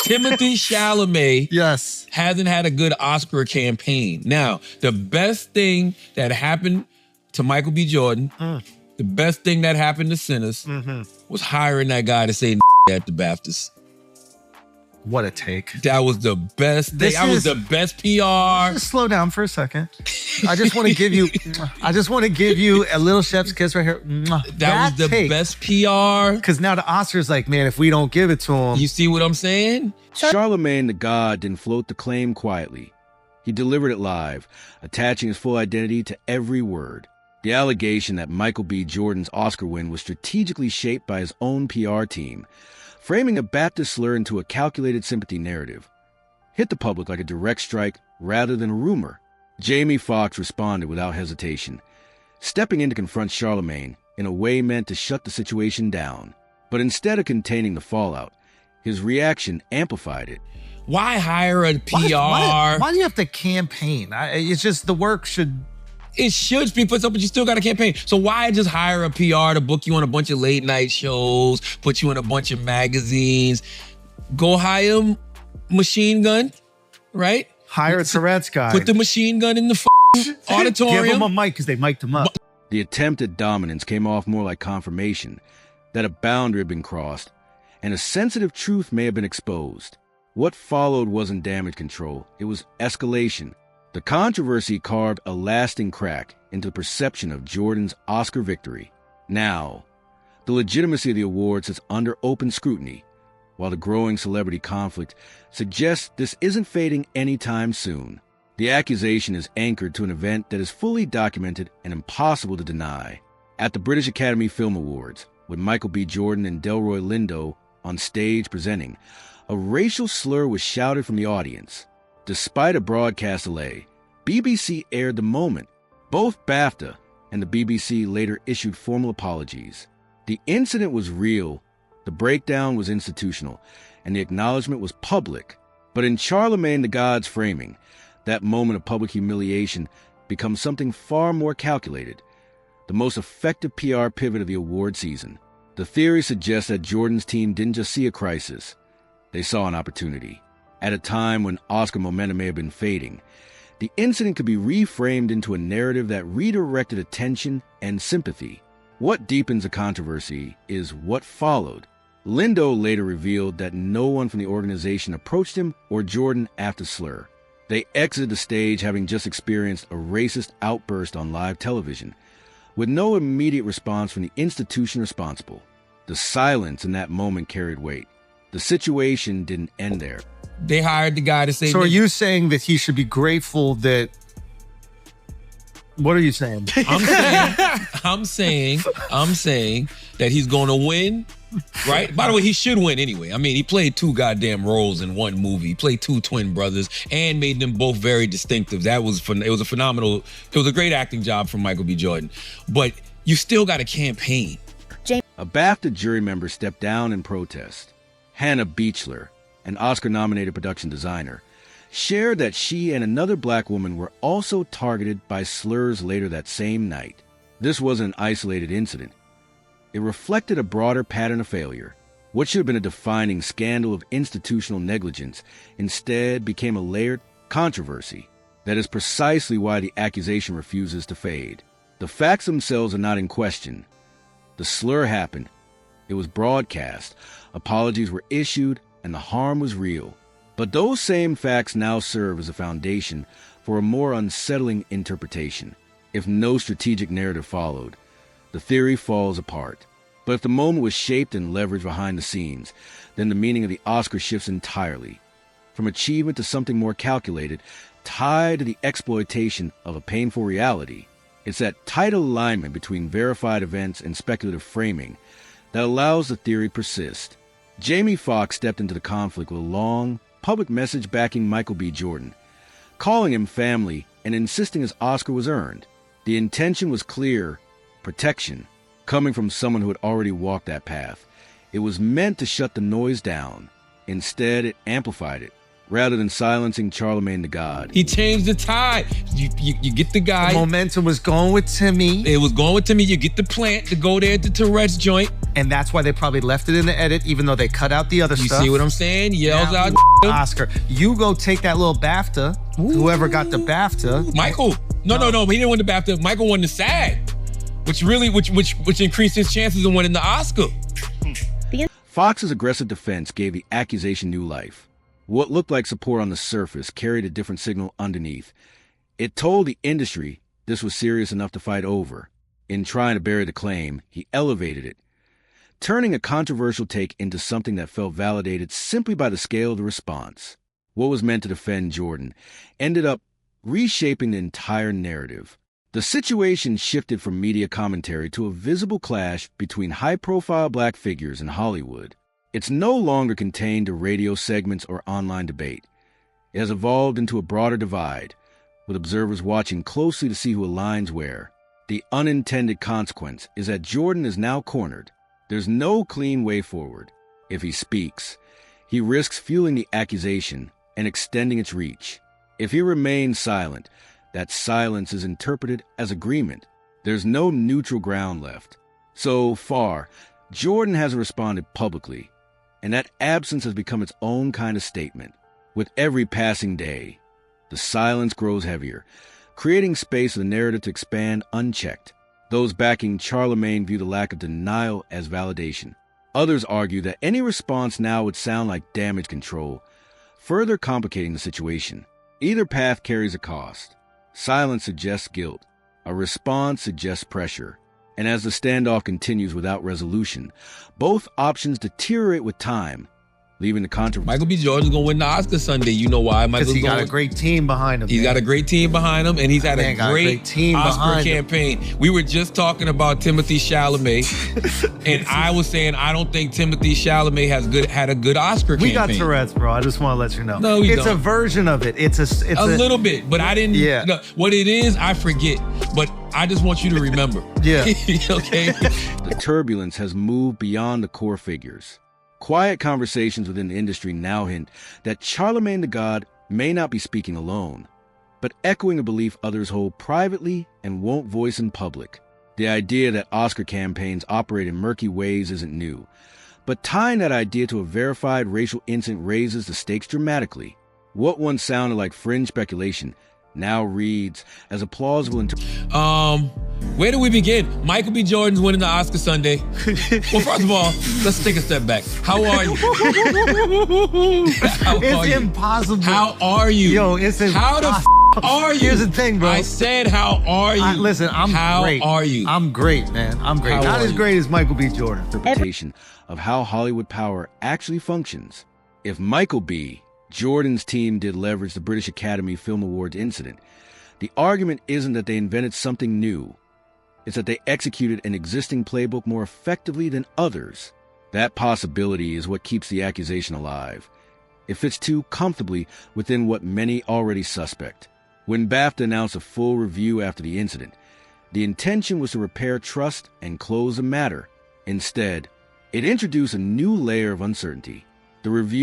Timothée Chalamet Yes. hasn't had a good Oscar campaign. Now, the best thing that happened to Michael B. Jordan, the best thing that happened to Sinners was hiring that guy to say at the BAFTAs. What a take. That was the best thing. That was the best PR. Just slow down for a second. I just want to give you a little chef's kiss right here. That was the best PR. Because now the Oscar's like, man, if we don't give it to him. You see what I'm saying? Charlamagne Tha God didn't float the claim quietly. He delivered it live, attaching his full identity to every word. The allegation that Michael B. Jordan's Oscar win was strategically shaped by his own PR team, framing a Baptist slur into a calculated sympathy narrative, hit the public like a direct strike rather than a rumor. Jamie Foxx responded without hesitation, stepping in to confront Charlamagne in a way meant to shut the situation down. But instead of containing the fallout, his reaction amplified it. Why hire a PR? Why do you have to campaign? It's just the work should... It should be put up, but you still got to campaign. So why just hire a PR to book you on a bunch of late night shows, put you in a bunch of magazines? Go hire Machine Gun, right? Hire a Tourette's guy. Put the Machine Gun in the auditorium. Give him a mic because they mic'd him up. The attempt at dominance came off more like confirmation that a boundary had been crossed and a sensitive truth may have been exposed. What followed wasn't damage control, it was escalation. The controversy carved a lasting crack into the perception of Jordan's Oscar victory. Now, the legitimacy of the awards is under open scrutiny, while the growing celebrity conflict suggests this isn't fading anytime soon. The accusation is anchored to an event that is fully documented and impossible to deny. At the British Academy Film Awards, with Michael B. Jordan and Delroy Lindo on stage presenting, a racial slur was shouted from the audience. Despite a broadcast delay, BBC aired the moment. Both BAFTA and the BBC later issued formal apologies. The incident was real, the breakdown was institutional, and the acknowledgement was public. But in Charlamagne Tha God's framing, that moment of public humiliation becomes something far more calculated, the most effective PR pivot of the award season. The theory suggests that Jordan's team didn't just see a crisis, they saw an opportunity. At a time when Oscar momentum may have been fading, the incident could be reframed into a narrative that redirected attention and sympathy. What deepens the controversy is what followed. Lindo later revealed that no one from the organization approached him or Jordan after slur. They exited the stage having just experienced a racist outburst on live television, with no immediate response from the institution responsible. The silence in that moment carried weight. The situation didn't end there. They hired the guy to say... So are you saying that he should be grateful that... What are you saying? I'm saying that he's going to win, right? By the way, he should win anyway. I mean, he played 2 goddamn roles in one movie. He played 2 twin brothers and made them both very distinctive. It was a great acting job from Michael B. Jordan. But you still got a campaign. A BAFTA jury member stepped down in protest. Hannah Beachler, an Oscar-nominated production designer, shared that she and another black woman were also targeted by slurs later that same night. This wasn't an isolated incident. It reflected a broader pattern of failure. What should have been a defining scandal of institutional negligence instead became a layered controversy. That is precisely why the accusation refuses to fade. The facts themselves are not in question. The slur happened. It was broadcast. Apologies were issued, and the harm was real. But those same facts now serve as a foundation for a more unsettling interpretation. If no strategic narrative followed, the theory falls apart. But if the moment was shaped and leveraged behind the scenes, then the meaning of the Oscar shifts entirely. From achievement to something more calculated, tied to the exploitation of a painful reality. It's that tight alignment between verified events and speculative framing that allows the theory to persist. Jamie Foxx stepped into the conflict with a long, public message backing Michael B. Jordan, calling him family and insisting his Oscar was earned. The intention was clear: protection, coming from someone who had already walked that path. It was meant to shut the noise down. Instead, it amplified it, rather than silencing Charlamagne Tha God. He changed the tide. You get the guy. The momentum was going with Timmy. It was going with Timmy. You get the plant to go there at the Tourette's joint. And that's why they probably left it in the edit, even though they cut out the other You stuff. see what I'm saying? Yells Now, out. Oscar, you go take that little BAFTA. Whoever got the BAFTA. Michael. No. He didn't win the BAFTA. Michael won the SAG, which increased his chances of winning the Oscar. Fox's aggressive defense gave the accusation new life. What looked like support on the surface carried a different signal underneath. It told the industry this was serious enough to fight over. In trying to bury the claim, he elevated it, turning a controversial take into something that felt validated simply by the scale of the response. What was meant to defend Jordan ended up reshaping the entire narrative. The situation shifted from media commentary to a visible clash between high-profile black figures in Hollywood. It's no longer contained to radio segments or online debate. It has evolved into a broader divide, with observers watching closely to see who aligns where. The unintended consequence is that Jordan is now cornered. There's no clean way forward. If he speaks, he risks fueling the accusation and extending its reach. If he remains silent, that silence is interpreted as agreement. There's no neutral ground left. So far, Jordan hasn't responded publicly, and that absence has become its own kind of statement. With every passing day, the silence grows heavier, creating space for the narrative to expand unchecked. Those backing Charlamagne view the lack of denial as validation. Others argue that any response now would sound like damage control, further complicating the situation. Either path carries a cost. Silence suggests guilt. A response suggests pressure. And as the standoff continues without resolution, both options deteriorate with time, leaving the controversy. Michael B. Jordan's going to win the Oscar Sunday. You know why? Because he got a great team behind him. He's got a great team behind him, and he's had a great team Oscar campaign. We were just talking about Timothée Chalamet, and I was saying I don't think Timothée Chalamet had a good Oscar campaign. We got Tourette's, bro. I just want to let you know. No, it's a version of it. It's a little bit, but I didn't. Yeah. No, what it is, I forget. But I just want you to remember. Yeah. Okay. The turbulence has moved beyond the core figures. Quiet conversations within the industry now hint that Charlamagne Tha God may not be speaking alone, but echoing a belief others hold privately and won't voice in public. The idea that Oscar campaigns operate in murky ways isn't new, but tying that idea to a verified racial incident raises the stakes dramatically. What once sounded like fringe speculation now reads as a plausible where do we begin? Michael B. Jordan's winning the Oscar Sunday. Well, first of all, let's take a step back. How are you? It's impossible. How are you? Yo, it's how the are you? Here's the thing, bro. I said, how are you? Listen, I'm great. How are you? I'm great, man. I'm great. Not as great as Michael B. Jordan. Interpretation of how Hollywood power actually functions. If Michael B. Jordan's team did leverage the British Academy Film Awards incident, the argument isn't that they invented something new. It's that they executed an existing playbook more effectively than others. That possibility is what keeps the accusation alive. It fits too comfortably within what many already suspect. When BAFTA announced a full review after the incident, the intention was to repair trust and close the matter. Instead, it introduced a new layer of uncertainty. The review